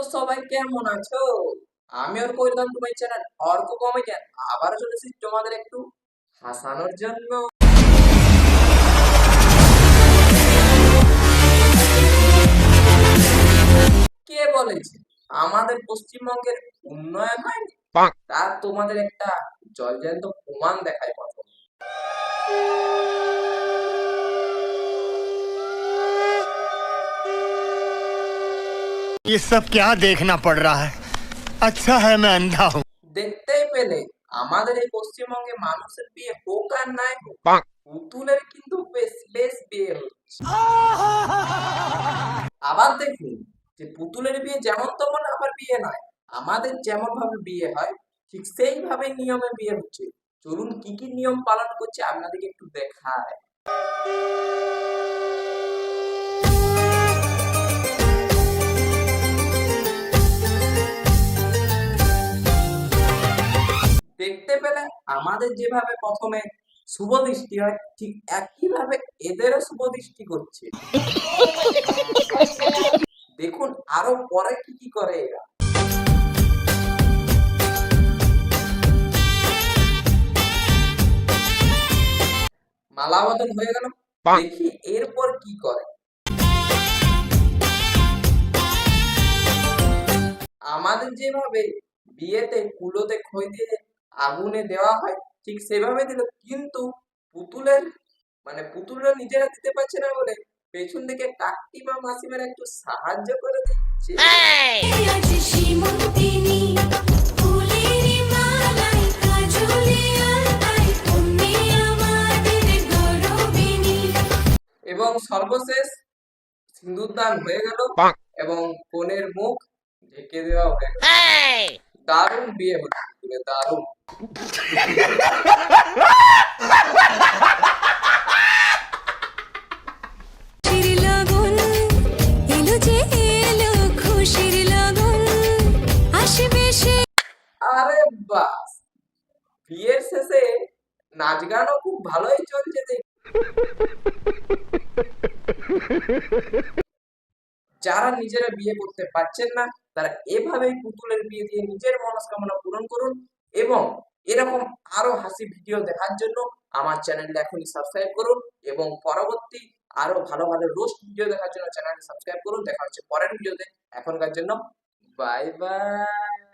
তো সবাই কেমন আছো? আমি ওর কইলাম তোমার চ্যানেল অর্ক কমেডিয়ান আবার চলে এসেছি তোমাদের একটু হাসানোর জন্য। কে বলেছে আমাদের পশ্চিমবঙ্গের উন্নয়ন হয়নি? তার তোমাদের একটা জলজ্যান্ত প্রমাণ দেখায় প্রথম। ये सब क्या देखना पड़ रहा है? अच्छा है मैं अंधा हूँ। দেখতেই পেলে আমাদের এই পশ্চিমবঙ্গে মানুষের বিয়ে হোক আর নাই হোক, পুতুলের কিন্তু বেশ বেশ বিয়ে হচ্ছে। আবার দেখুন যে পুতুলের বিয়ে যেমন তেমন আবার বিয়ে নয়, আমাদের যেমন ভাবে বিয়ে হয় ঠিক সেইভাবে নিয়মে বিয়ে হচ্ছে। চলুন কি কি নিয়ম পালন করছে আপনাদেরকে একটু দেখায়। দেখতে পেলে আমাদের যেভাবে প্রথমে শুভ দৃষ্টি হয় ঠিক একইভাবে এদেরও শুভ দৃষ্টি করছে। দেখুন আরো পরে কি কি করে এরা। মালা বদল হয়ে গেল, দেখি এরপর কি করে। আমাদের যেভাবে বিয়েতে কুলোতে খই দিয়ে আগুনে দেওয়া হয় ঠিক সেভাবে দিল, কিন্তু পুতুলের পুতুলরা নিজেরা দিতে পারছে না বলে পেছন থেকে কাকিমা মাসিমারা একটু সাহায্য করে দিচ্ছে। এবং সর্বশেষ সিঁদুরদান হয়ে গেল এবং কনের মুখ ঢেকে দেওয়া হয়ে গেল। দারুণ বিয়ে হচ্ছে, দারুণ। আরে বাস, বিয়ের শেষে নাচ গানও খুব ভালোই চলছে দেখি। যারা নিজেরা বিয়ে করতে পারছেন না তারা এভাবেই পুতুলের বিয়ে দিয়ে নিজের মনস্কামনা পূরণ করুন এবং এরকম আরো হাসি ভিডিও দেখার জন্য আমার চ্যানেলটা এখনই সাবস্ক্রাইব করুন এবং পরবর্তী আরো ভালো ভালো রোস্ট ভিডিও দেখার জন্য চ্যানেলটা সাবস্ক্রাইব করুন। দেখা হচ্ছে পরের ভিডিওতে, এখনকার জন্য বাই বাই।